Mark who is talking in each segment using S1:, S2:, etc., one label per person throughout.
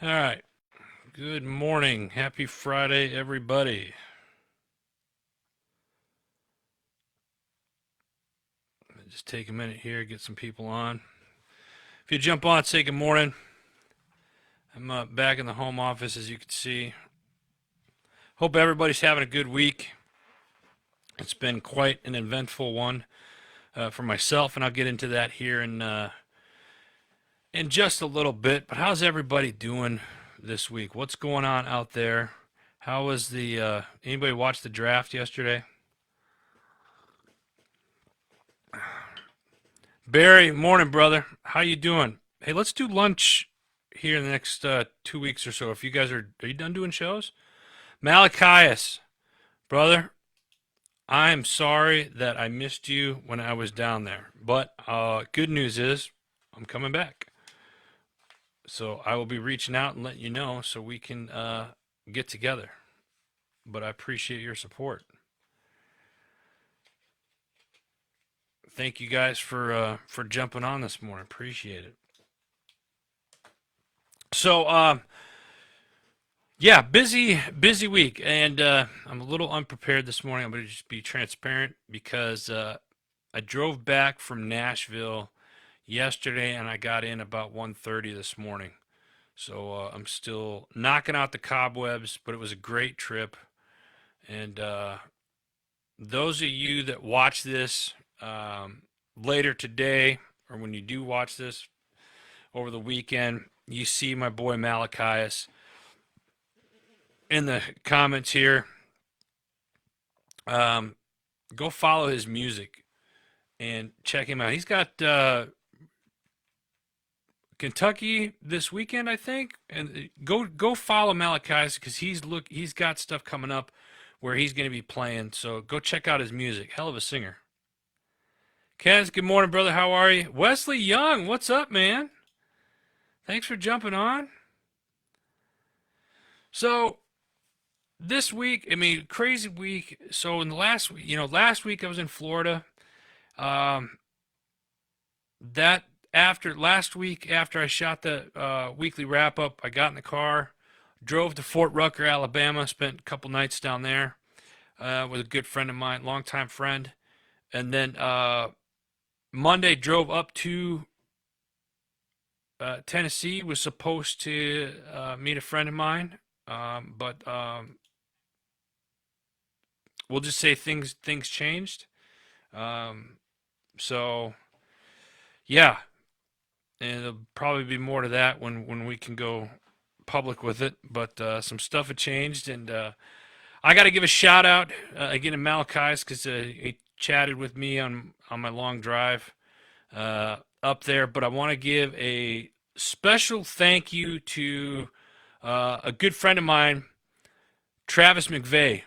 S1: All right. Good morning. Happy Friday, everybody. Just take a minute here, get some people on. If you jump on, say good morning. I'm back in the home office, as you can see. Hope everybody's having a good week. It's been quite an eventful one for myself, and I'll get into that here in just a little bit. But how's everybody doing this week? What's going on out there? How was the anybody watch the draft yesterday? Barry, morning, brother. How you doing? Hey, let's do lunch here in the next 2 weeks or so. If you guys are you done doing shows? Malachias, brother, I'm sorry that I missed you when I was down there. But good news is I'm coming back. So I will be reaching out and letting you know so we can get together. But I appreciate your support. Thank you guys for jumping on this morning. Appreciate it. So yeah, busy week, and I'm a little unprepared this morning. I'm going to just be transparent because I drove back from Nashville yesterday, and I got in about 1:30 this morning. So I'm still knocking out the cobwebs, but it was a great trip. And those of you that watch this later today, or when you do watch this over the weekend, you see my boy Malachias in the comments here. Um, Go follow his music and check him out. He's got Kentucky this weekend, I think, and go follow Malachi because he's got stuff coming up where he's going to be playing. So go check out his music. Hell of a singer. Kaz, good morning, brother. How are you? Wesley Young, what's up, man? Thanks for jumping on. So this week, I mean, crazy week. So in the last week, last week I was in Florida. Um, that after last week, after I shot the weekly wrap up, I got in the car, drove to Fort Rucker, Alabama, spent a couple nights down there with a good friend of mine, longtime friend, and then Monday drove up to Tennessee. Was supposed to meet a friend of mine, but we'll just say things changed. Um, so yeah, and there'll probably be more to that when we can go public with it. But some stuff had changed, and I got to give a shout out again to Malachi's because he chatted with me on my long drive up there. But I want to give a special thank you to a good friend of mine, Travis McVeigh.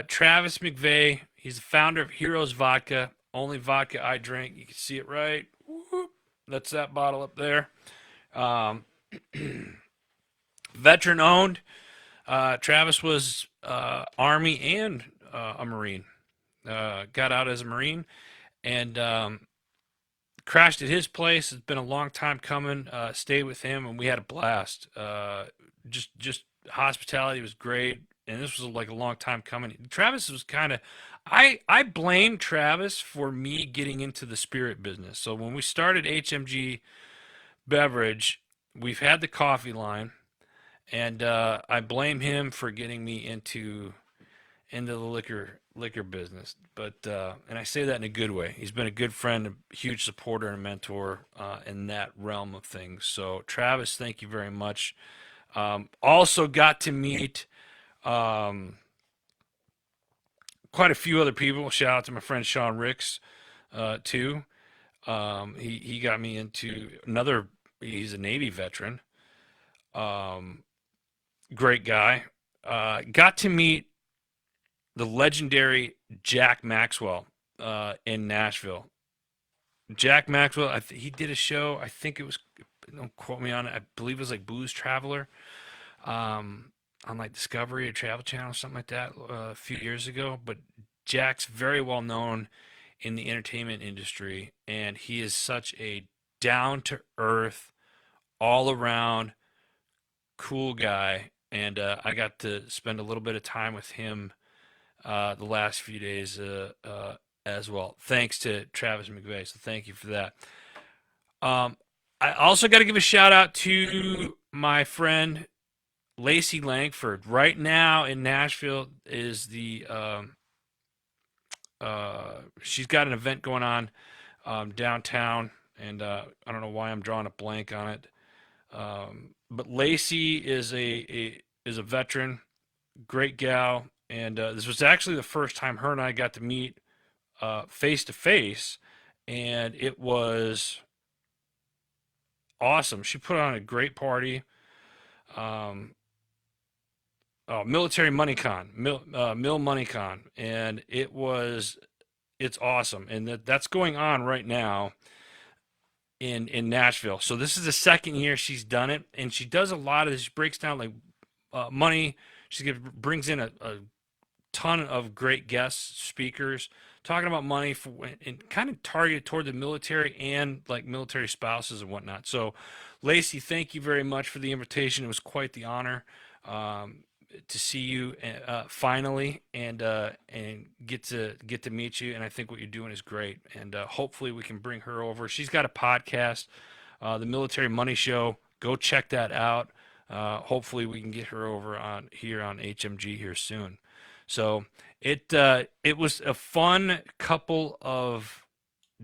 S1: Travis McVeigh, he's the founder of Heroes Vodka, only vodka I drink. You can see it right. Whoop. That's that bottle up there. Um, Veteran owned. Travis was Army and a Marine. Got out as a Marine and crashed at his place. It's been a long time coming. Stayed with him and we had a blast. Just hospitality was great, and this was like a long time coming. Travis was kind of. I blame Travis for me getting into the spirit business. So when we started HMG Beverage, we've had the coffee line, and I blame him for getting me into the liquor business. But and I say that in a good way. He's been a good friend, a huge supporter, and mentor in that realm of things. So Travis, thank you very much. Also got to meet um, quite a few other people. Shout out to my friend Sean Ricks too. He got me into another. He's a Navy veteran. Um, Great guy. Got to meet the legendary Jack Maxwell in Nashville. Jack Maxwell, he did a show. I think it was, don't quote me on it. I believe it was like Booze Traveler on like Discovery or Travel Channel, something like that, a few years ago. But Jack's very well known in the entertainment industry, and he is such a down to earth, all around cool guy, and I got to spend a little bit of time with him the last few days as well. Thanks to Travis McVeigh, so thank you for that. Um, I also got to give a shout out to my friend Lacey Langford. Right now in Nashville is the she's got an event going on downtown, and I don't know why I'm drawing a blank on it. But Lacey is a veteran, great gal, and this was actually the first time her and I got to meet face to face, and it was awesome. She put on a great party. Um, Military Money Con, Mill Money Con, and it's awesome, and that's going on right now in Nashville. So this is the second year she's done it, and she does a lot of this. She breaks down like money. Brings in a ton of great guest speakers talking about money for and kind of targeted toward the military and like military spouses and whatnot. So, Lacey, thank you very much for the invitation. It was quite the honor to see you finally and get to meet you. And I think what you're doing is great. And hopefully we can bring her over. She's got a podcast, the Military Money Show. Go check that out. Hopefully we can get her over on here on HMG here soon. So it was a fun couple of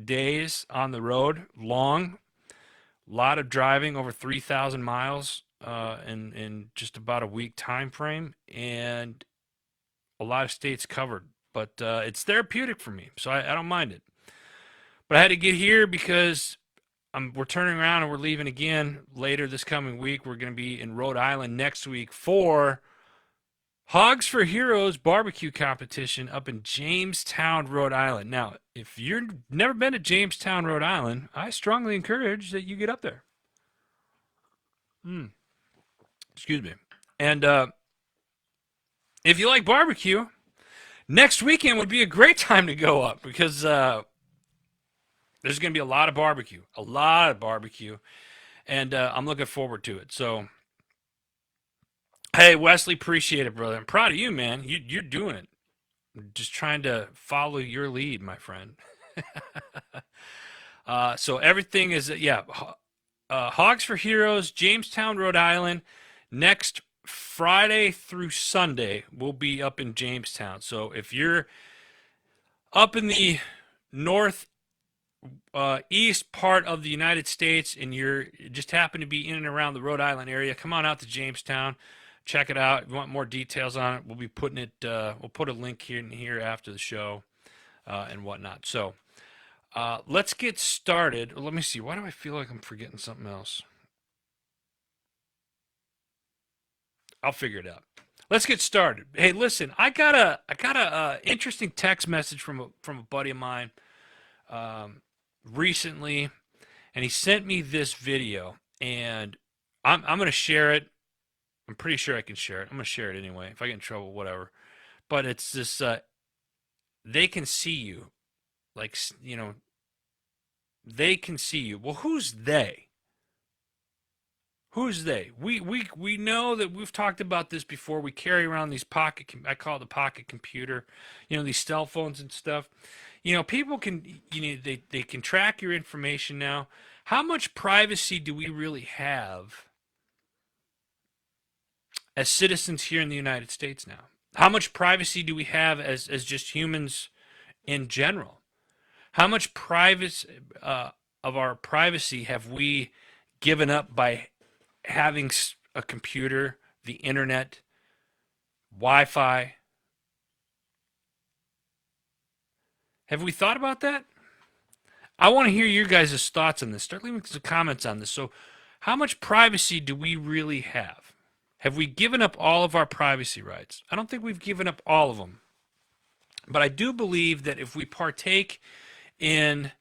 S1: days on the road, long, lot of driving, over 3,000 miles in just about a week time frame, and a lot of states covered. But it's therapeutic for me, so I don't mind it. But I had to get here because we're turning around and we're leaving again later this coming week. We're going to be in Rhode Island next week for Hogs for Heroes barbecue competition up in Jamestown, Rhode Island. Now, if you've never been to Jamestown, Rhode Island, I strongly encourage that you get up there. Excuse me. And if you like barbecue, next weekend would be a great time to go up because there's going to be a lot of barbecue, and I'm looking forward to it. So, hey, Wesley, appreciate it, brother. I'm proud of you, man. You're doing it. Just trying to follow your lead, my friend. So everything is, yeah, Hogs for Heroes, Jamestown, Rhode Island. Next Friday through Sunday, we'll be up in Jamestown. So if you're up in the north east part of the United States and you're just happen to be in and around the Rhode Island area, come on out to Jamestown. Check it out. If you want more details on it, we'll be putting it. We'll put a link here after the show and whatnot. So let's get started. Let me see. Why do I feel like I'm forgetting something else? I'll figure it out. Let's get started. Hey, listen, I got a interesting text message from a buddy of mine recently, and he sent me this video, and I'm going to share it. I'm pretty sure I can share it. I'm going to share it anyway. If I get in trouble, whatever. But it's this, they can see you. Like, they can see you. Well, who's they? Who's they? We know that we've talked about this before. We carry around these I call it the pocket computer, these cell phones and stuff. People can, they can track your information now. How much privacy do we really have as citizens here in the United States now? How much privacy do we have as just humans in general? How much of our privacy have we given up by having a computer, the internet, Wi-Fi? Have we thought about that? I want to hear your guys' thoughts on this. Start leaving some comments on this. So, how much privacy do we really have? Have we given up all of our privacy rights? I don't think we've given up all of them. But I do believe that if we partake in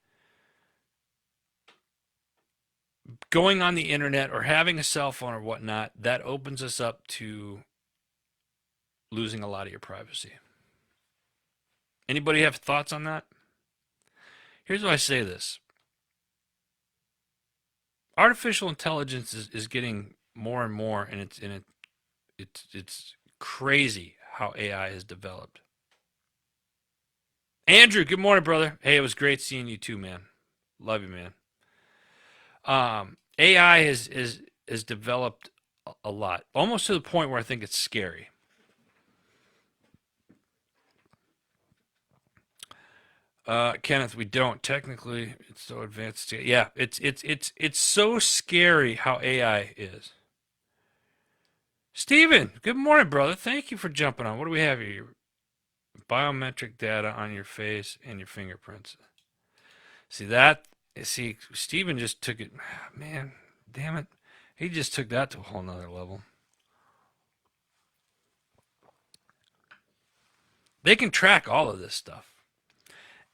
S1: going on the internet or having a cell phone or whatnot, that opens us up to losing a lot of your privacy. Anybody have thoughts on that? Here's why I say this. Artificial intelligence is getting more and more, and it's crazy how AI has developed. Andrew, good morning, brother. Hey, it was great seeing you too, man. Love you, man. AI has developed a lot, almost to the point where I think it's scary. Kenneth, we don't technically. It's so advanced. Yeah, it's so scary how AI is. Steven, good morning, brother. Thank you for jumping on. What do we have here? Biometric data on your face and your fingerprints. See that? See, Steven just took it. Man, damn it. He just took that to a whole nother level. They can track all of this stuff.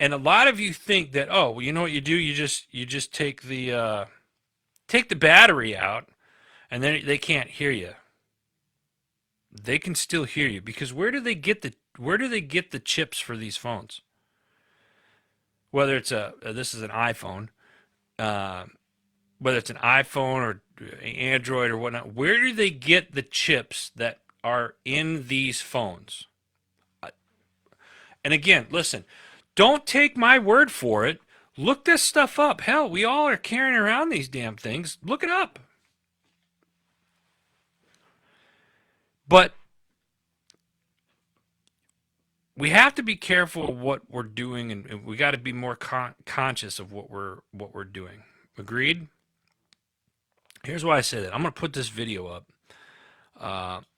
S1: And a lot of you think that, oh, well, you know what you do? You just take the battery out, and then they can't hear you. They can still hear you because where do they get the chips for these phones? Whether it's this is an iPhone, uh, whether it's an iPhone or Android or whatnot, where do they get the chips that are in these phones? And again, listen, don't take my word for it. Look this stuff up. Hell, we all are carrying around these damn things. Look it up. But we have to be careful of what we're doing, and we got to be more conscious of what we're doing. Agreed? Here's why I say that. I'm going to put this video up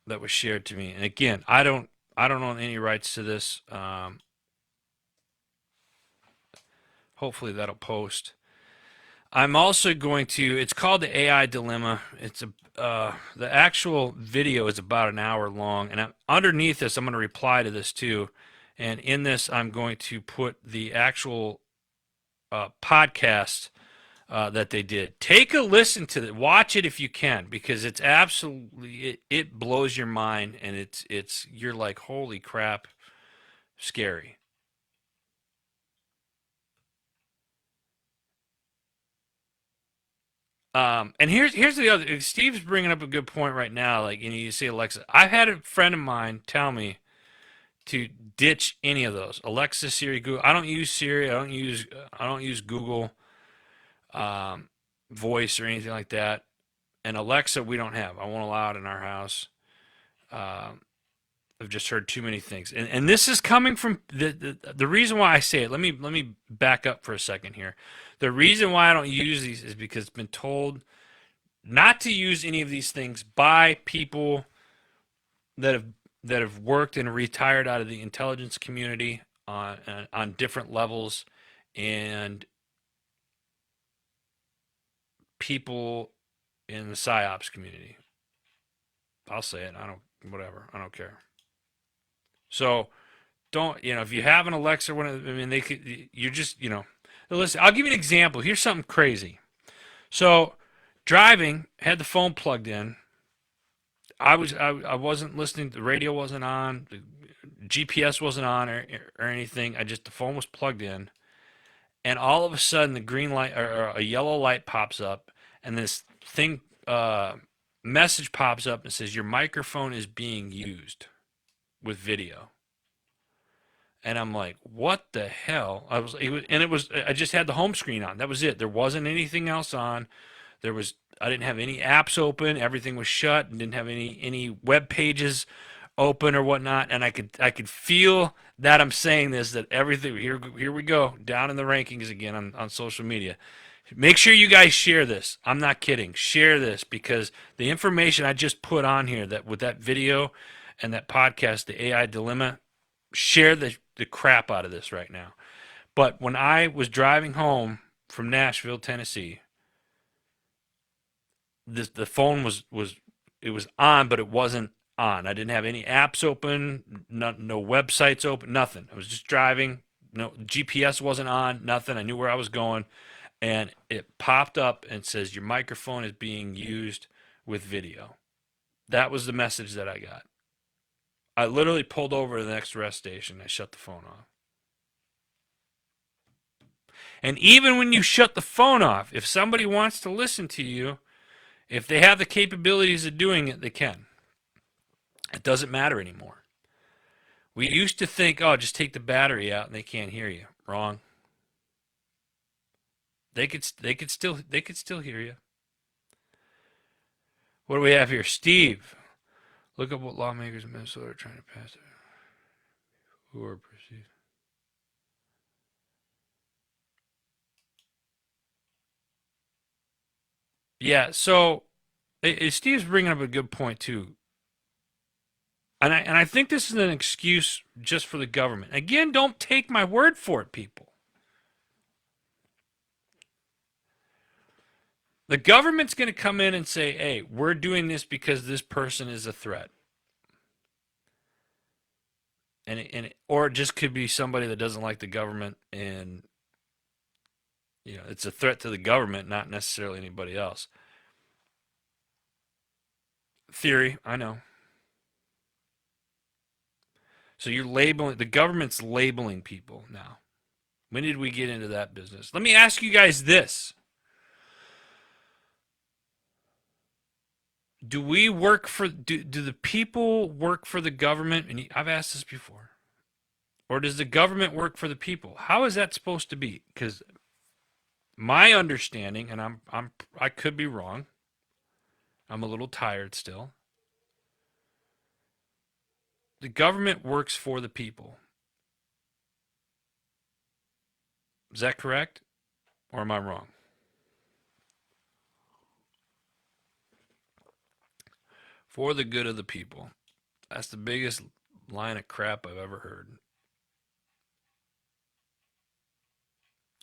S1: that was shared to me. And again, I don't own any rights to this. Hopefully that'll post. I'm also going to. It's called the AI dilemma. The actual video is about an hour long, and underneath this, I'm going to reply to this too. And in this, I'm going to put the actual podcast that they did. Take a listen to it. Watch it if you can, because it's absolutely it blows your mind, and it's you're like, holy crap, scary. And here's the other. Steve's bringing up a good point right now. Like, you see Alexa. I've had a friend of mine tell me to ditch any of those. Alexa, Siri, Google. I don't use Siri. I don't use Google Voice or anything like that. And Alexa, we don't have. I won't allow it in our house. Um, I've just heard too many things, and this is coming from the reason why I say it. Let me back up for a second here. The reason why I don't use these is because it's been told not to use any of these things by people that have worked and retired out of the intelligence community on different levels, and people in the psyops community. I'll say it. I don't. Whatever. I don't care. So don't, if you have an Alexa, one of, I mean, they could, you're just, listen, I'll give you an example. Here's something crazy. So driving, had the phone plugged in. I wasn't listening. The radio wasn't on. The GPS wasn't on or anything. The phone was plugged in, and all of a sudden the green light or a yellow light pops up, and this thing message pops up and says your microphone is being used with video. And I'm like, what the hell? I just had the home screen on. That was it. There wasn't anything else on. I didn't have any apps open. Everything was shut and didn't have any web pages open or whatnot. And I could feel that I'm saying this, that everything, here we go, down in the rankings again on social media. Make sure you guys share this. I'm not kidding. Share this, because the information I just put on here, that with that video and that podcast, the AI dilemma, share the crap out of this right now. But when I was driving home from Nashville, Tennessee, the phone was it was on, but it wasn't on. I didn't have any apps open, no websites open, nothing. I was just driving. No GPS wasn't on, nothing. I knew where I was going, and it popped up and says your microphone is being used with video. That was the message that I got. I literally pulled over to the next rest station. I shut the phone off. And even when you shut the phone off, if somebody wants to listen to you, If they have the capabilities of doing it, they can. It doesn't matter anymore. We used to think, oh, just take the battery out and they can't hear you. Wrong. They could still hear you. What do we have here? Steve. Look up what lawmakers in Minnesota are trying to pass. Who are perceived. Yeah, so Steve's bringing up a good point too. And I think this is an excuse just for the government. Again, don't take my word for it, people. The government's going to come in and say, "Hey, we're doing this because this person is a threat." Or it just could be somebody that doesn't like the government, and it's a threat to the government, not necessarily anybody else. Theory, I know. So you're labeling the government's labeling people now. When did we get into that business? Let me ask you guys this. Do we work for do the people work for the government? And I've asked this before. Or does the government work for the people? How is that supposed to be? Cuz my understanding, and I could be wrong. I'm a little tired still. The government works for the people. Is that correct? Or am I wrong? For the good of the people. That's the biggest line of crap I've ever heard.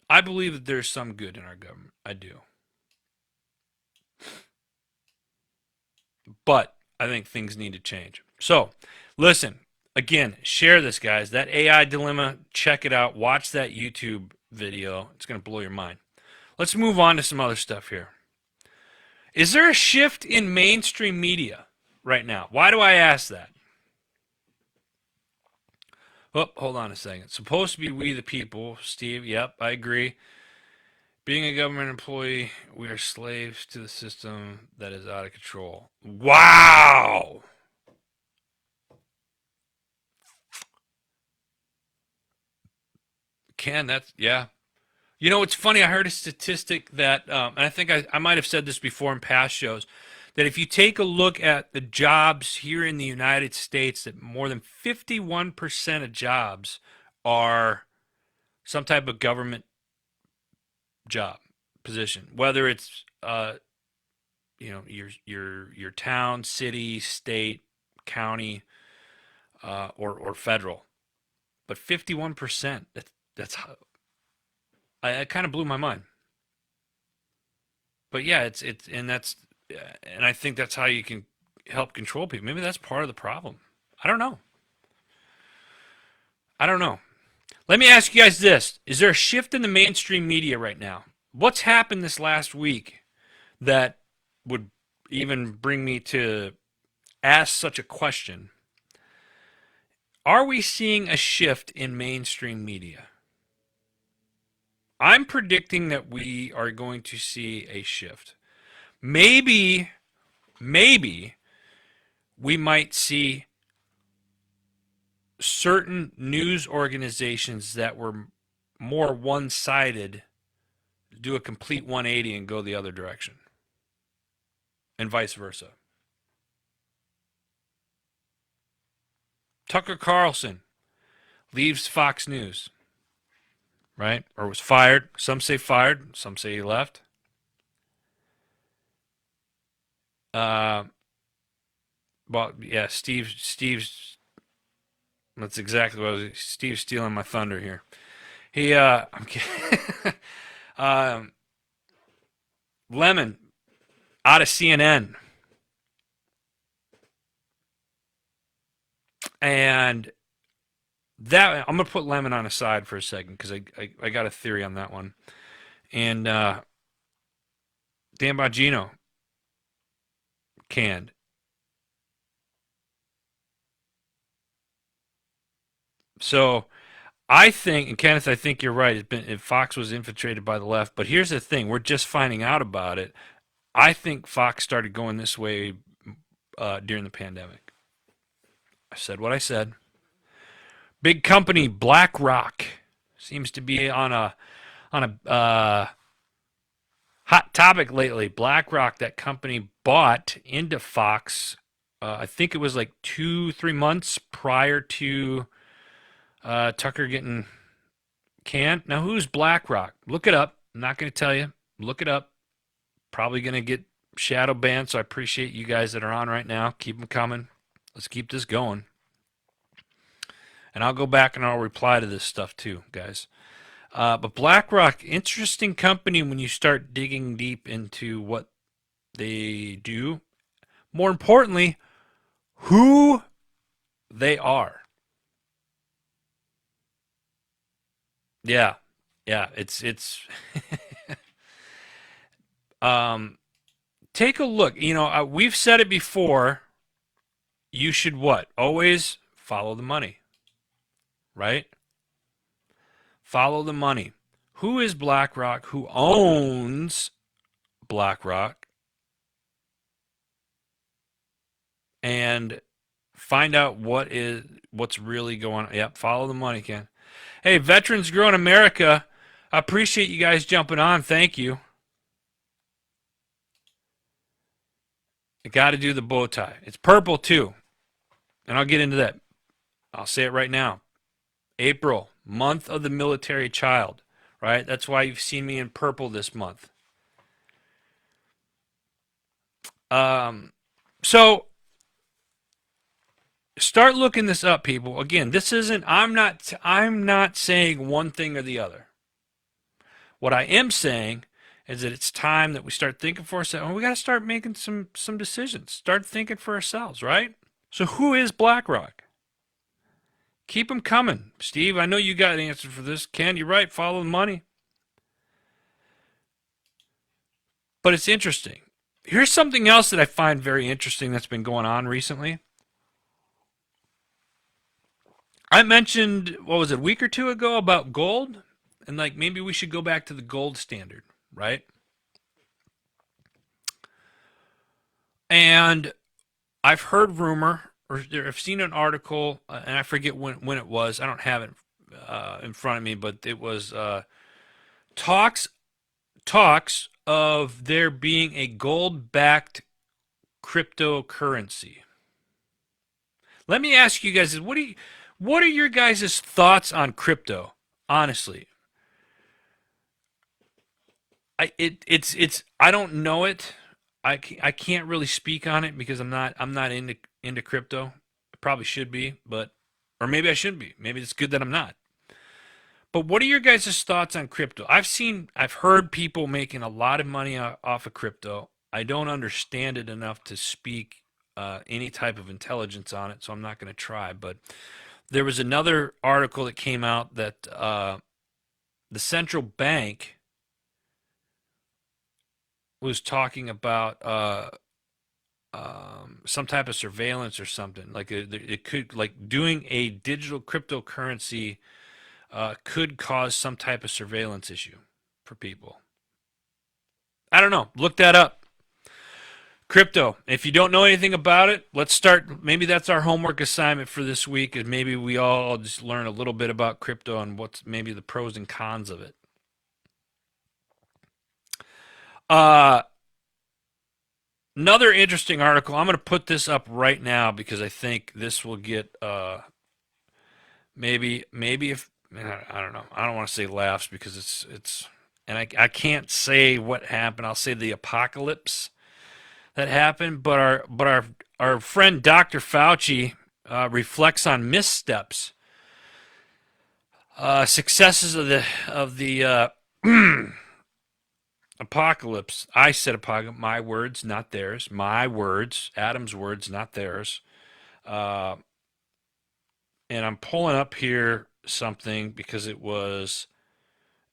S1: I believe that there's some good in our government. I do. But I think things need to change. So, listen, again, share this, guys. That AI dilemma, check it out. Watch that YouTube video. It's going to blow your mind. Let's move on to some other stuff here. Is there a shift in mainstream media right now? Why do I ask that? Oh, hold on a second. It's supposed to be we the people, Steve. Yep, I agree. Being a government employee, we are slaves to the system that is out of control. Wow! Ken, that's, yeah. You know, it's funny. I heard a statistic that, and I think I might have said this before in past shows, that if you take a look at the jobs here in the United States, that more than 51% of jobs are some type of government job position, whether it's your town, city, state, county, or federal. But 51%, that's it kind of blew my mind. But yeah, it's and I think that's how you can help control people. Maybe that's part of the problem. I don't know. I don't know. Let me ask you guys this. Is there a shift in the mainstream media right now? What's happened this last week that would even bring me to ask such a question? Are we seeing a shift in mainstream media? I'm predicting that we are going to see a shift. Maybe we might see certain news organizations that were more one-sided do a complete 180 and go the other direction, and vice versa. Tucker Carlson leaves Fox News, right? Or was fired. Some say fired, some say he left. Uh, well, yeah, Steve's. That's exactly what I was. Steve's stealing my thunder here. I'm kidding. um, Lemon out of CNN, and that I'm gonna put Lemon on a side for a second because I got a theory on that one. And Dan Bongino canned. So I think, and Kenneth, I think you're right. Fox was infiltrated by the left, but here's the thing: we're just finding out about it. I think Fox started going this way during the pandemic. I said what I said. Big company BlackRock seems to be on a hot topic lately. BlackRock, that company, bought into Fox. I think it was like 2, 3 months prior to Tucker getting canned. Now, who's BlackRock? Look it up. I'm not going to tell you. Look it up. Probably going to get shadow banned, so I appreciate you guys that are on right now. Keep them coming. Let's keep this going. And I'll go back and I'll reply to this stuff too, guys. But BlackRock, interesting company when you start digging deep into what they do. More importantly, who they are. Yeah, yeah. It's um. Take a look. We've said it before. You should what? Always follow the money, right? Follow the money. Who is BlackRock? Who owns BlackRock? And find out what's really going on. Yep, follow the money, Ken. Hey, Veterans Growing America. I appreciate you guys jumping on. Thank you. I got to do the bow tie. It's purple too, and I'll get into that. I'll say it right now. April, month of the military child, right? That's why you've seen me in purple this month. So start looking this up, people. Again, this isn't. I'm not saying one thing or the other. What I am saying is that it's time that we start thinking for ourselves. And we got to start making some decisions. Start thinking for ourselves, right? So who is BlackRock? Keep them coming, Steve. I know you got an answer for this. Ken, you're right. Follow the money. But it's interesting. Here's something else that I find very interesting that's been going on recently. I mentioned, what was it, a week or two ago about gold? And like maybe we should go back to the gold standard, right? And I've heard rumor, or I've seen an article, and I forget when it was. I don't have it in front of me, but it was talks talks of there being a gold-backed cryptocurrency. Let me ask you guys: what are your guys' thoughts on crypto? Honestly, it's I don't know it. I can't really speak on it because I'm not into crypto. I probably should be, but or maybe I shouldn't be. Maybe it's good that I'm not. But what are your guys' thoughts on crypto? I've heard people making a lot of money off of crypto. I don't understand it enough to speak any type of intelligence on it, so I'm not going to try. But there was another article that came out that the central bank was talking about some type of surveillance or something. Like it could, like doing a digital cryptocurrency could cause some type of surveillance issue for people. I don't know. Look that up. Crypto. If you don't know anything about it, let's start. Maybe that's our homework assignment for this week, and maybe we all just learn a little bit about crypto and what's maybe the pros and cons of it. Uh, Another interesting article. I'm going to put this up right now because I think this will get maybe if I don't know. I don't want to say laughs because it's and I can't say what happened. I'll say the apocalypse that happened, but our friend Dr. Fauci reflects on missteps, successes of the apocalypse. I said apocalypse. My words, not theirs. My words. Adam's words, not theirs. Uh, and I'm pulling up here something because it was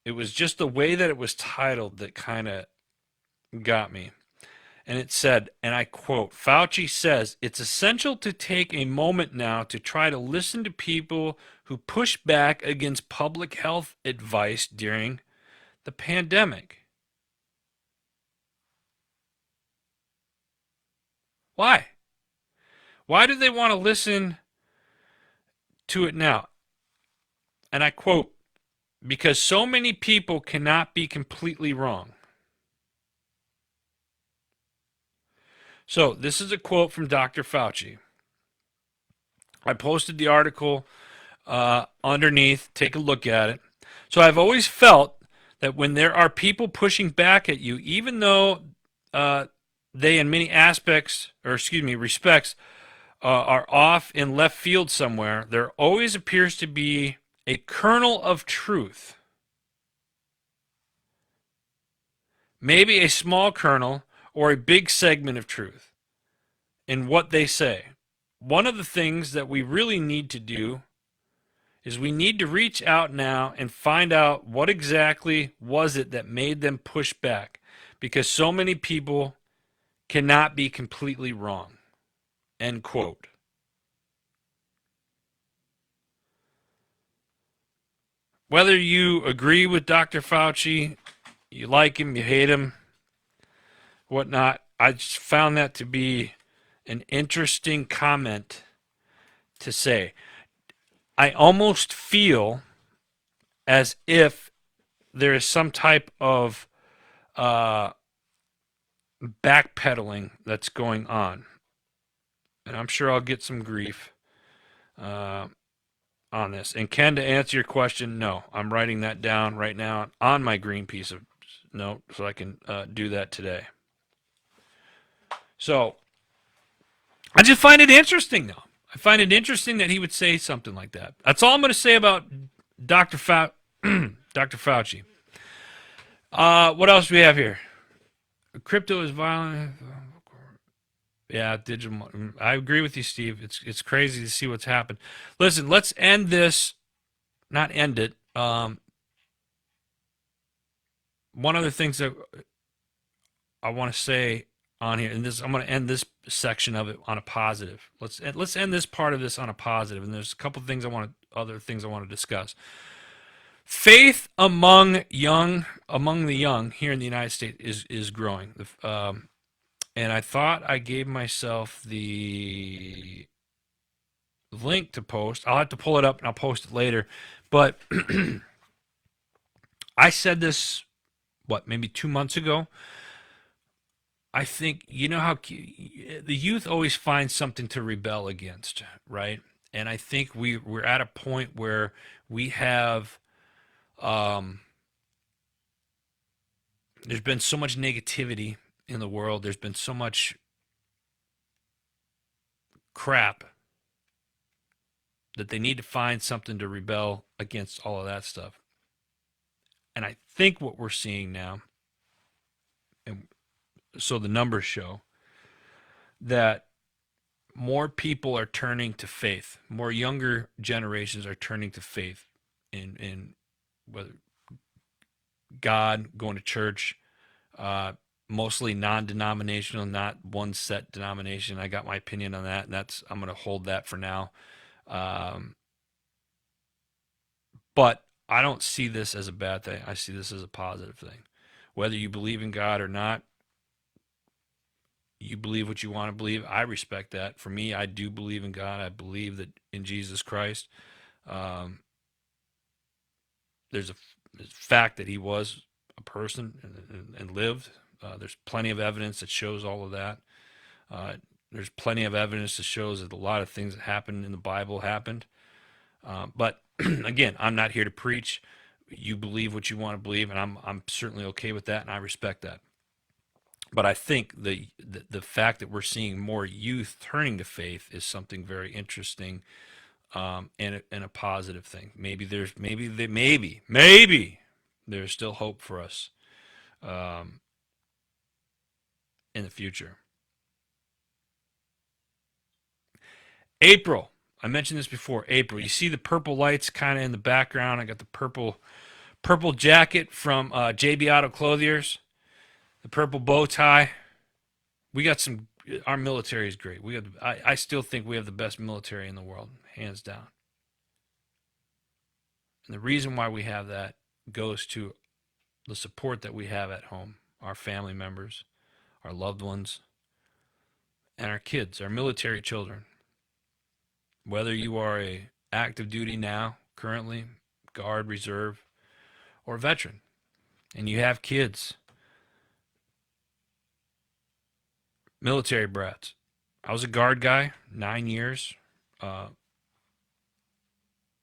S1: just the way that it was titled that kind of got me. And it said, and I quote, Fauci says, it's essential to take a moment now to try to listen to people who push back against public health advice during the pandemic. Why? Why do they want to listen to it now? And I quote, because so many people cannot be completely wrong. So, this is a quote from Dr. Fauci. I posted the article underneath. Take a look at it. So, I've always felt that when there are people pushing back at you, even though uh, they, in many aspects, or excuse me, respects, are off in left field somewhere, there always appears to be a kernel of truth. Maybe a small kernel or a big segment of truth in what they say. One of the things that we really need to do is we need to reach out now and find out what exactly was it that made them push back, because so many people cannot be completely wrong. End quote. Whether you agree with Dr. Fauci, you like him, you hate him, whatnot, I just found that to be an interesting comment to say. I almost feel as if there is some type of uh, backpedaling that's going on. And I'm sure I'll get some grief uh, on this. And Ken, to answer your question, no, I'm writing that down right now on my green piece of note so I can do that today. So I just find it interesting, though. I find it interesting that he would say something like that. That's all I'm going to say about Dr. Dr. Fauci. What else do we have here? Crypto is violent. Yeah, digital. I agree with you, Steve. It's crazy to see what's happened. Listen, let's end this. Not end it. One of the things that I want to say on here, and this I'm going to end this section of it on a positive. Let's end this part of this on a positive. And there's a couple things other things I want to discuss. Faith among the young here in the United States is growing. And I thought I gave myself the link to post. I'll have to pull it up and I'll post it later. But I said this, maybe 2 months ago. I think, you know how the youth always finds something to rebel against, right? And I think we're at a point where we have, there's been so much negativity in the world. There's been so much crap that they need to find something to rebel against all of that stuff. And I think what we're seeing now, and so the numbers show, that more people are turning to faith. More younger generations are turning to faith in whether God, going to church, mostly non-denominational, not one set denomination. I got my opinion on that, and I'm going to hold that for now. But I don't see this as a bad thing. I see this as a positive thing. Whether you believe in God or not, you believe what you want to believe. I respect that. For me, I do believe in God. I believe that in Jesus Christ. There's a fact that he was a person and lived. There's plenty of evidence that shows all of that. There's plenty of evidence that shows that a lot of things that happened in the Bible happened. But again, I'm not here to preach. You believe what you want to believe, and I'm certainly okay with that, and I respect that. But I think the fact that we're seeing more youth turning to faith is something very interesting, and a positive thing. Maybe there's still hope for us in the future. April. I mentioned this before. April. You see the purple lights kind of in the background. I got the purple jacket from JB Auto Clothiers. The purple bow tie. We got some. Our military is great. I still think we have the best military in the world, hands down. And the reason why we have that goes to the support that we have at home, our family members, our loved ones, and our kids, our military children. Whether you are a active duty now, currently, guard, reserve, or veteran, and you have kids, military brats. I was a guard guy, 9 years. Uh,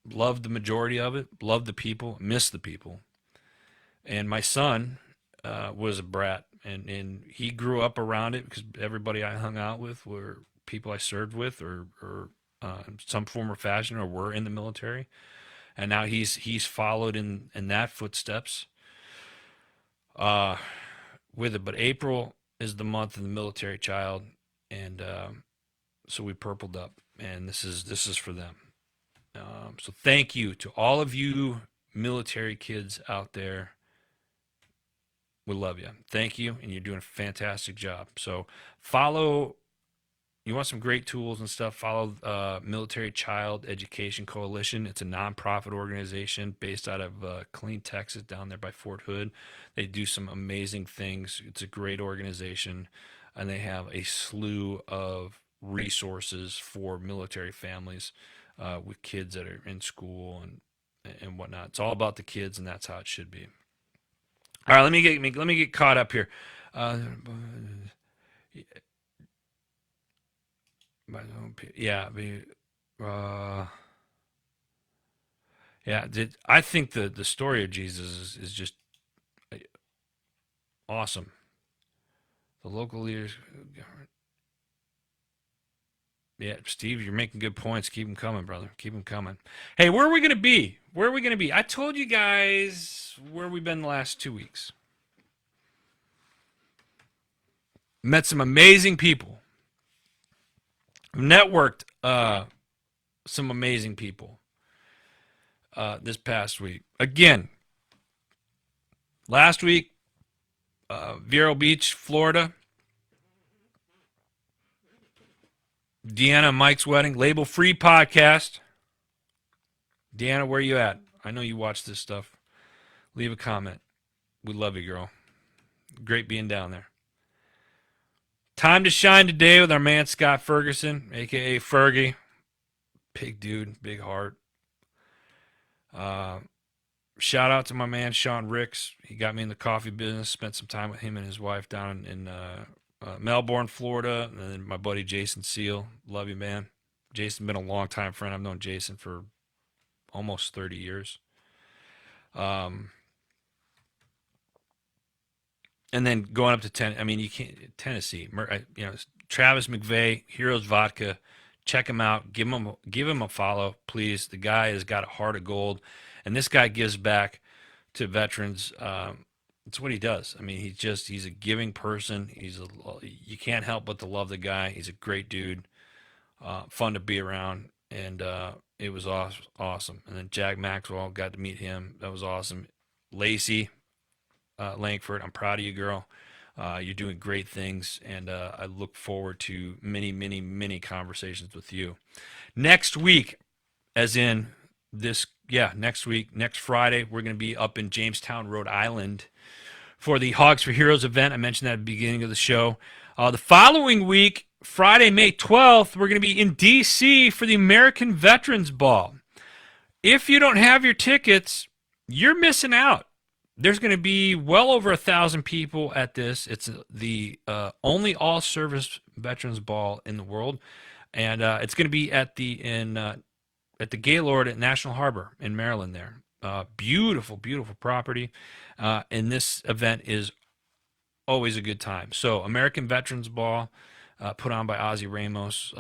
S1: Loved the majority of it. Loved the people. Missed the people. And my son was a brat, and he grew up around it because everybody I hung out with were people I served with, or in some form or fashion, or were in the military. And now he's followed in that footsteps uh, with it. But April is the month of the military child, and so we purpled up, and this is for them. So thank you to all of you military kids out there. We love you. Thank you, and you're doing a fantastic job. So follow. You want some great tools and stuff? Follow Military Child Education Coalition. It's a nonprofit organization based out of Killeen, Texas, down there by Fort Hood. They do some amazing things. It's a great organization, and they have a slew of resources for military families with kids that are in school and whatnot. It's all about the kids, and that's how it should be. All right, let me get caught up here. Uh, yeah, uh, yeah. I think the story of Jesus is just uh, awesome. The local leaders, yeah, Steve, you're making good points. Keep them coming, brother. Keep them coming. Hey, where are we gonna be? Where are we gonna be? I told you guys where we've been the last 2 weeks. Met some amazing people. Networked some amazing people this past week. Again, last week, Vero Beach, Florida. Deanna and Mike's wedding. Label Free podcast. Deanna, where you at? I know you watch this stuff. Leave a comment. We love you, girl. Great being down there. Time to shine today with our man Scott Ferguson, aka Fergie. Big dude, big heart. Uh, Shout out to my man Sean Ricks. He got me in the coffee business. Spent some time with him and his wife down in Melbourne, Florida. And then my buddy Jason Seal. Love you, man. Jason's been a long time friend. I've known Jason for almost 30 years. Um, and then going up to you can't Tennessee. Travis McVeigh, Heroes Vodka. Check him out. Give him a follow, please. The guy has got a heart of gold, and this guy gives back to veterans. It's what he does. I mean, he's a giving person. You can't help but to love the guy. He's a great dude, fun to be around, and it was awesome. And then Jack Maxwell, got to meet him. That was awesome. Lacey Langford, I'm proud of you, girl. You're doing great things, and I look forward to many, many, many conversations with you. Next week, as in next week, next Friday, we're going to be up in Jamestown, Rhode Island for the Hogs for Heroes event. I mentioned that at the beginning of the show. The following week, Friday, May 12th, we're going to be in D.C. for the American Veterans Ball. If you don't have your tickets, you're missing out. There's going to be well over 1,000 people at this. It's the only all-service veterans ball in the world, and it's going to be at the Gaylord at National Harbor in Maryland. There, beautiful, beautiful property, and this event is always a good time. So, American Veterans Ball, put on by Ozzy Ramos,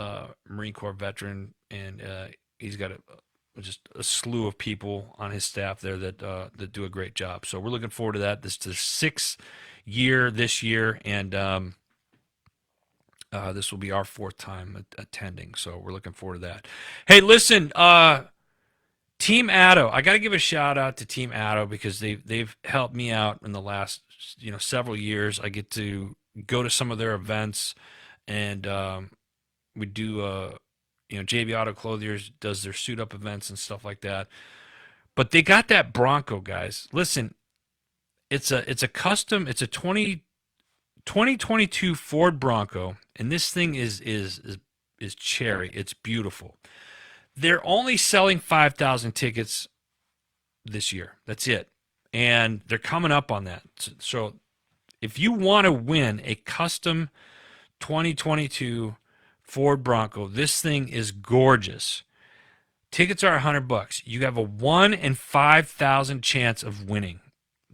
S1: Marine Corps veteran, and he's got just a slew of people on his staff there that do a great job. So we're looking forward to that. This is the 6th year this year, and this will be our 4th time attending. So we're looking forward to that. Hey, listen, Team Addo. I got to give a shout out to Team Addo because they've helped me out in the last several years. I get to go to some of their events, and we do. JB Auto Clothiers does their suit up events and stuff like that. But they got that Bronco, guys. Listen, it's a 2022 2022 Ford Bronco, and this thing is cherry. It's beautiful. They're only selling 5,000 tickets this year. That's it. And they're coming up on that. So if you want to win a custom 2022 Ford Bronco, this thing is gorgeous. Tickets are $100. You have a 1 in 5,000 chance of winning.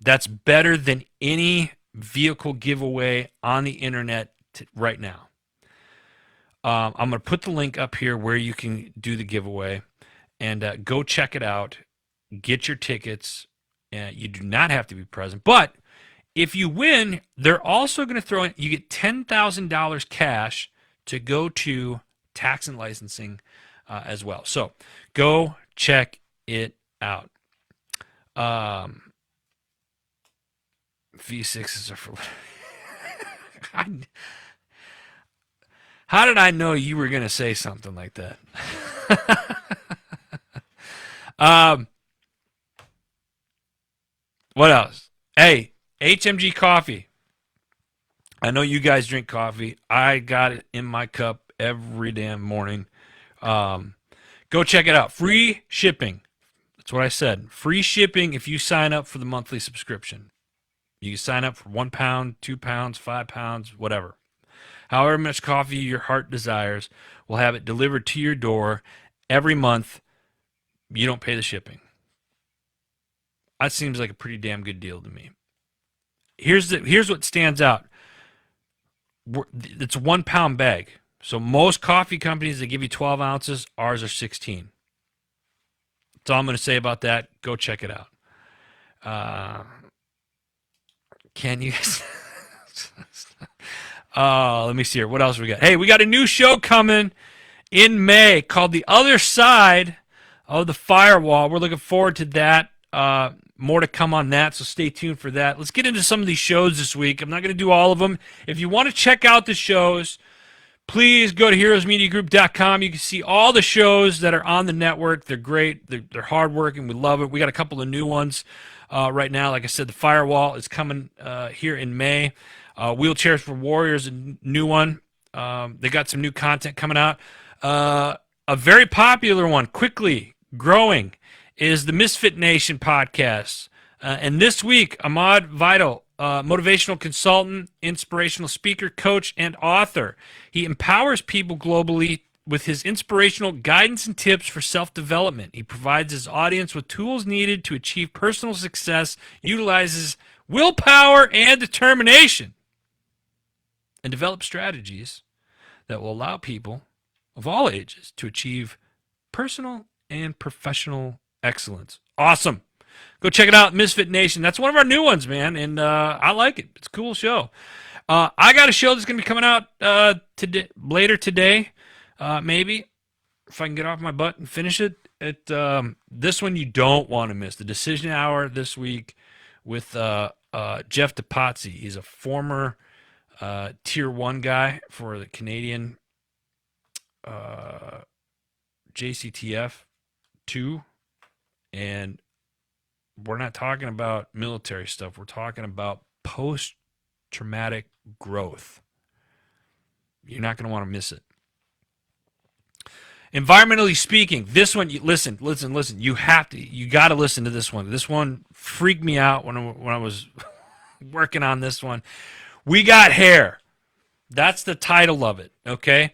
S1: That's better than any vehicle giveaway on the internet right now. I'm going to put the link up here where you can do the giveaway, and go check it out. Get your tickets. You do not have to be present, but if you win, they're also going to throw in, you get $10,000 cash to go to tax and licensing as well. So go check it out. V6s are for... How did I know you were going to say something like that? What else? Hey, HMG coffee. I know you guys drink coffee. I got it in my cup every damn morning. Go check it out. Free shipping. That's what I said. Free shipping if you sign up for the monthly subscription. You can sign up for £1, £2, £5, whatever. However much coffee your heart desires, we'll have it delivered to your door every month. You don't pay the shipping. That seems like a pretty damn good deal to me. Here's what stands out. It's a 1 pound bag. So most coffee companies, they give you 12 ounces. Ours are 16. That's all I'm going to say about that. Go check it out. Can you... let me see here. What else we got? Hey, we got a new show coming in May called The Other Side of the Firewall. We're looking forward to that. More to come on that, so stay tuned for that. Let's get into some of these shows this week. I'm not going to do all of them. If you want to check out the shows, please go to heroesmediagroup.com. You can see all the shows that are on the network. They're great. They're hardworking. We love it. We got a couple of new ones right now. Like I said, The Firewall is coming here in May. Wheelchairs for Warriors, a new one. They got some new content coming out. A very popular one, quickly growing, is the Misfit Nation podcast. And this week, Ahmad Vital, motivational consultant, inspirational speaker, coach, and author. He empowers people globally with his inspirational guidance and tips for self-development. He provides his audience with tools needed to achieve personal success, utilizes willpower and determination, and develop strategies that will allow people of all ages to achieve personal and professional excellence. Awesome. Go check it out, Misfit Nation. That's one of our new ones, man, and I like it. It's a cool show. I got a show that's going to be coming out later today, maybe, if I can get off my butt and finish it. This one you don't want to miss. The Decision Hour this week with Jeff DePazzi. He's a former Tier 1 guy for the Canadian JCTF 2, and we're not talking about military stuff. We're talking about post-traumatic growth. You're not going to want to miss it. Environmentally speaking, this one, listen. You got to listen to this one. This one freaked me out when I was working on this one. We got hair. That's the title of it, okay?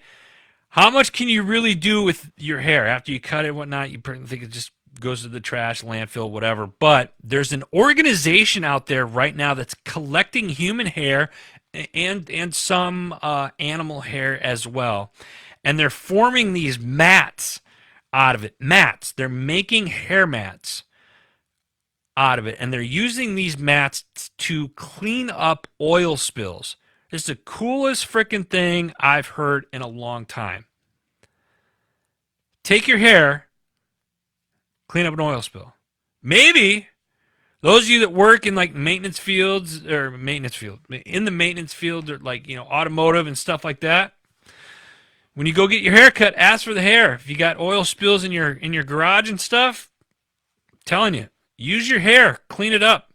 S1: How much can you really do with your hair after you cut it and whatnot? You think it just goes to the trash, landfill, whatever. But there's an organization out there right now that's collecting human hair and some animal hair as well. And they're forming these mats out of it. Mats. They're making hair mats out of it. And they're using these mats to clean up oil spills. This is the coolest freaking thing I've heard in a long time. Take your hair, clean up an oil spill. Maybe those of you that work in like maintenance fields or in the maintenance field or like, automotive and stuff like that. When you go get your hair cut, ask for the hair. If you got oil spills in your garage and stuff, I'm telling you, use your hair, clean it up.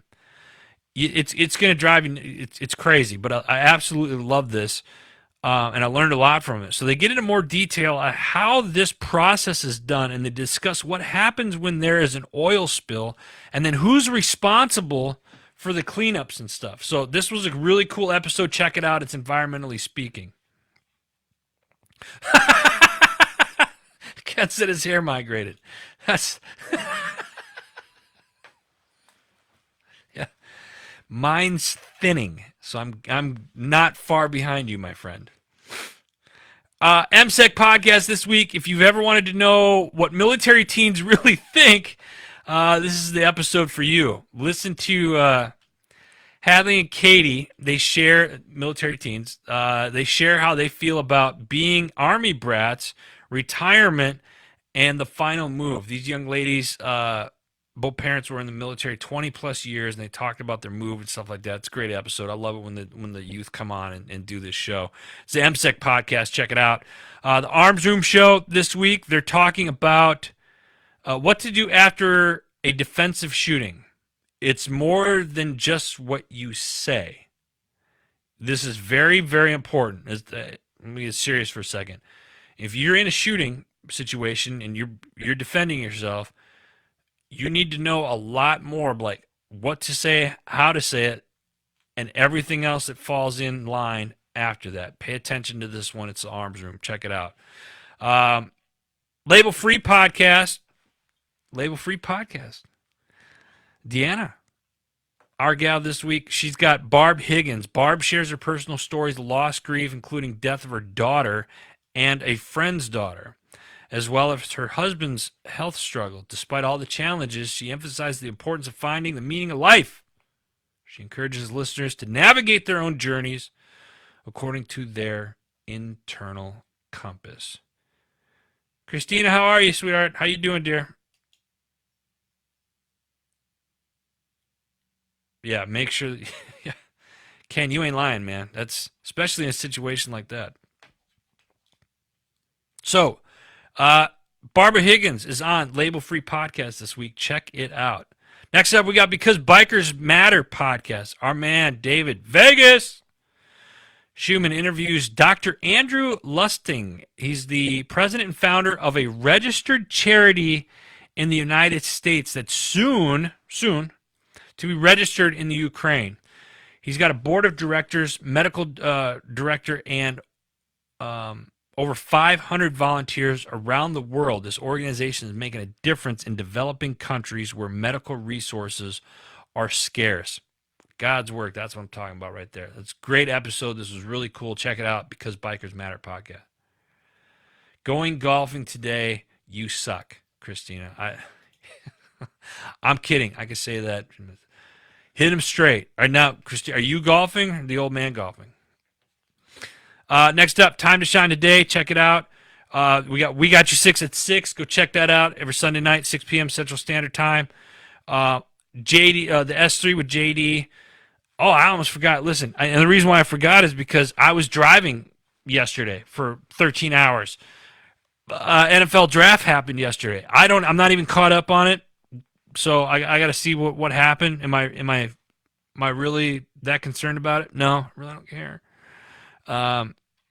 S1: It's going to drive you. It's crazy, but I absolutely love this, and I learned a lot from it. So they get into more detail on how this process is done, and they discuss what happens when there is an oil spill, and then who's responsible for the cleanups and stuff. So this was a really cool episode. Check it out. It's environmentally speaking. Ken said his hair migrated. That's yeah. Mine's thinning, so I'm not far behind you, my friend. MSEC podcast this week. If you've ever wanted to know what military teens really think, this is the episode for you. Listen to Hadley and Katie. They share military teens. They share how they feel about being Army brats, retirement, and the final move. These young ladies, both parents were in the military 20 plus years, and they talked about their move and stuff like that. It's a great episode. I love it when the youth come on and do this show. It's the MSEC podcast. Check it out. The Arms Room show this week. They're talking about what to do after a defensive shooting. It's more than just what you say. This is very, very important. Let me get serious for a second. If you're in a shooting situation and you're defending yourself, you need to know a lot more, like what to say, how to say it, and everything else that falls in line after that. Pay attention to this one. It's the Arms Room. Check it out. Label Free Podcast. Label Free Podcast. Deanna, our gal this week, she's got Barb Higgins. Barb shares her personal stories of loss, grief, including death of her daughter and a friend's daughter, as well as her husband's health struggle. Despite all the challenges, she emphasized the importance of finding the meaning of life. She encourages listeners to navigate their own journeys according to their internal compass. Christina, how are you, sweetheart? How you doing, dear? Yeah, make sure. Yeah. Ken, you ain't lying, man. That's especially in a situation like that. So, Barbara Higgins is on Label Free Podcast this week. Check it out. Next up, we got Because Bikers Matter podcast. Our man, David Vegas Schumann interviews Dr. Andrew Lusting. He's the president and founder of a registered charity in the United States that's soon to be registered in the Ukraine. He's got a board of directors, medical director, and over 500 volunteers around the world. This organization is making a difference in developing countries where medical resources are scarce. God's work, that's what I'm talking about right there. That's a great episode. This was really cool. Check it out, Because Bikers Matter podcast. Going golfing today, you suck, Christina. I'm kidding. I can say that. Hit him straight. All right, now, Christina, are you golfing or the old man golfing? Next up, Time to Shine Today. Check it out. We got you 6 at 6. Go check that out every Sunday night, 6 p.m. Central Standard Time. JD, the S3 with JD. Oh, I almost forgot. Listen, and the reason why I forgot is because I was driving yesterday for 13 hours. NFL draft happened yesterday. I'm not even caught up on it, so I got to see what happened. Am I really that concerned about it? No, I really don't care.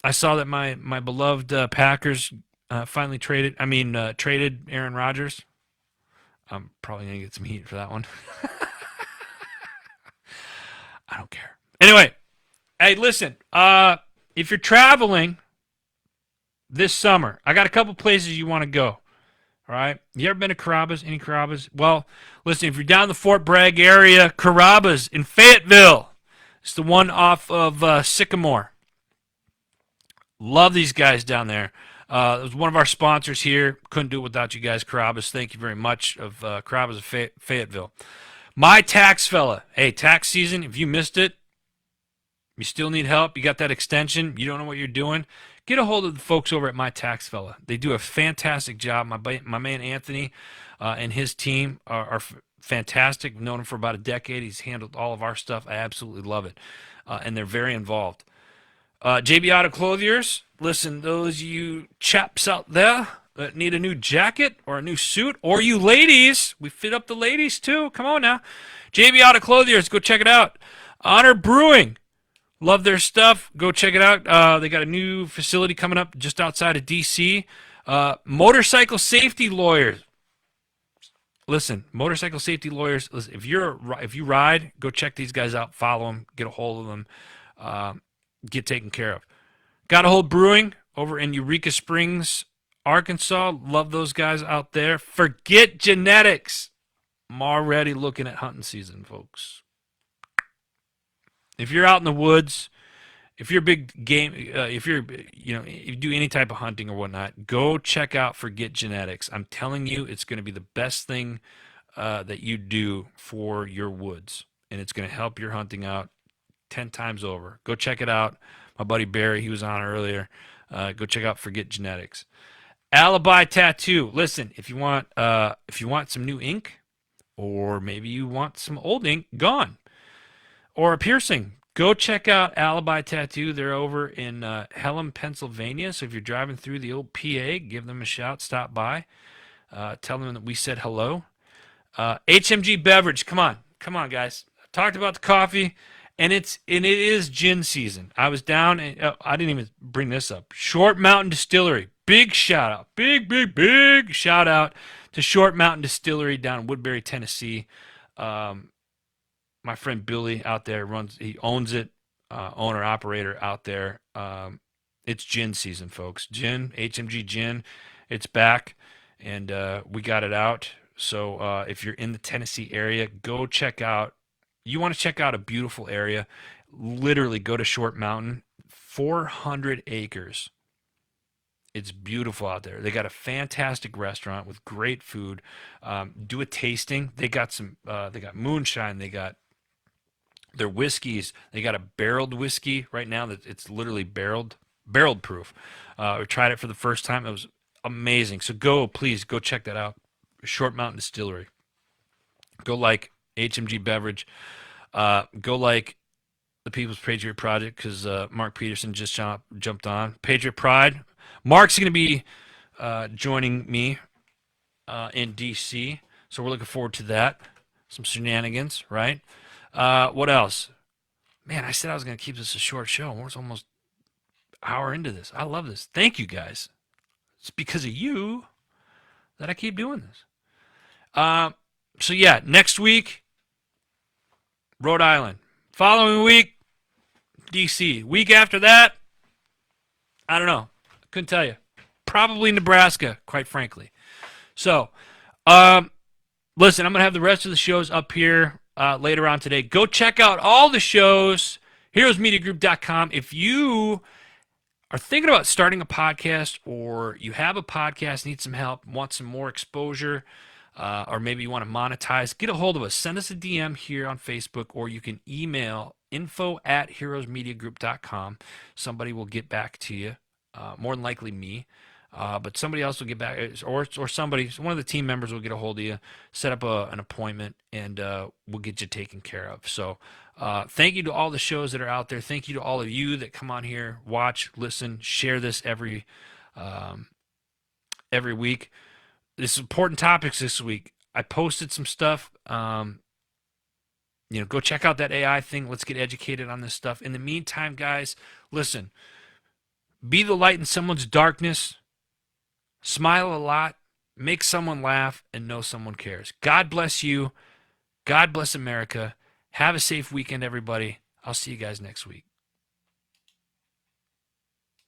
S1: I saw that my beloved Packers finally traded Aaron Rodgers. I'm probably gonna get some heat for that one. I don't care. Anyway, hey, listen. If you're traveling this summer, I got a couple places you want to go. All right. You ever been to Carrabba's? Any Carrabba's? Well, listen. If you're down the Fort Bragg area, Carrabba's in Fayetteville. It's the one off of Sycamore. Love these guys down there. It was one of our sponsors here. Couldn't do it without you guys, Carrabba's. Thank you very much of Carrabba's of Fayetteville. My Tax Fella. Hey, tax season, if you missed it, you still need help, you got that extension, you don't know what you're doing, get a hold of the folks over at My Tax Fella. They do a fantastic job. My man Anthony and his team are fantastic. I've known him for about a decade. He's handled all of our stuff. I absolutely love it. And they're very involved. JB Auto Clothiers, listen, those you chaps out there, that need a new jacket or a new suit, or you ladies, we fit up the ladies too. Come on now. JB Auto Clothiers, go check it out. Honor Brewing, love their stuff. Go check it out. They got a new facility coming up just outside of DC. Motorcycle Safety Lawyers. Listen, motorcycle safety lawyers. Listen, if you ride, go check these guys out. Follow them. Get a hold of them. Get taken care of. Got a Hold Brewing over in Eureka Springs, Arkansas. Love those guys out there. Forget Genetics. I'm already looking at hunting season, folks. If you're out in the woods, if you're a big game, if you do any type of hunting or whatnot, go check out Forget Genetics. I'm telling you, it's going to be the best thing that you do for your woods, and it's going to help your hunting out 10 times over. Go check it out. My buddy Barry, he was on earlier. Go check out Forget Genetics. Alibi Tattoo. Listen, if you want some new ink, or maybe you want some old ink gone, or a piercing, go check out Alibi Tattoo. They're over in Pelham, Pennsylvania. So if you're driving through the old PA, give them a shout. Stop by. Tell them that we said hello. HMG Beverage. Come on, guys. I talked about the coffee, and it is gin season. I was down, and I didn't even bring this up. Short Mountain Distillery. Big shout out. Big shout out to Short Mountain Distillery down in Woodbury, Tennessee. My friend Billy out there he owns it, owner operator out there. It's gin season, folks. Gin, HMG gin, it's back, and we got it out. So if you're in the Tennessee area, go check out. You want to check out a beautiful area? Literally, go to Short Mountain. 400 acres. It's beautiful out there. They got a fantastic restaurant with great food. Do a tasting. They got they got moonshine. They got their whiskeys. They got a barreled whiskey right now that it's literally barreled proof. We tried it for the first time. It was amazing. So please go check that out. Short Mountain Distillery. Go like HMG Beverage. Go like the People's Patriot Project, because Mark Peterson just jumped on. Patriot Pride. Mark's going to be joining me in DC, so we're looking forward to that. Some shenanigans, right? What else? Man, I said I was going to keep this a short show. We're almost an hour into this. I love this. Thank you, guys. It's because of you that I keep doing this. So yeah, next week, Rhode Island. Following week, DC. Week after that, I don't know. Couldn't tell you. Probably Nebraska, quite frankly. So, listen, I'm going to have the rest of the shows up here later on today. Go check out all the shows, heroesmediagroup.com. If you are thinking about starting a podcast, or you have a podcast, need some help, want some more exposure, or maybe you want to monetize, get a hold of us. Send us a DM here on Facebook, or you can email info@heroesmediagroup.com. Somebody will get back to you. More than likely me, but somebody else will get back, or one of the team members will get a hold of you, set up an appointment, and we'll get you taken care of. So thank you to all the shows that are out there. Thank you to all of you that come on here, watch, listen, share this every week. This is important topics this week. I posted some stuff. Go check out that AI thing. Let's get educated on this stuff. In the meantime, guys, listen. Be the light in someone's darkness. Smile a lot. Make someone laugh, and know someone cares. God bless you. God bless America. Have a safe weekend, everybody. I'll see you guys next week.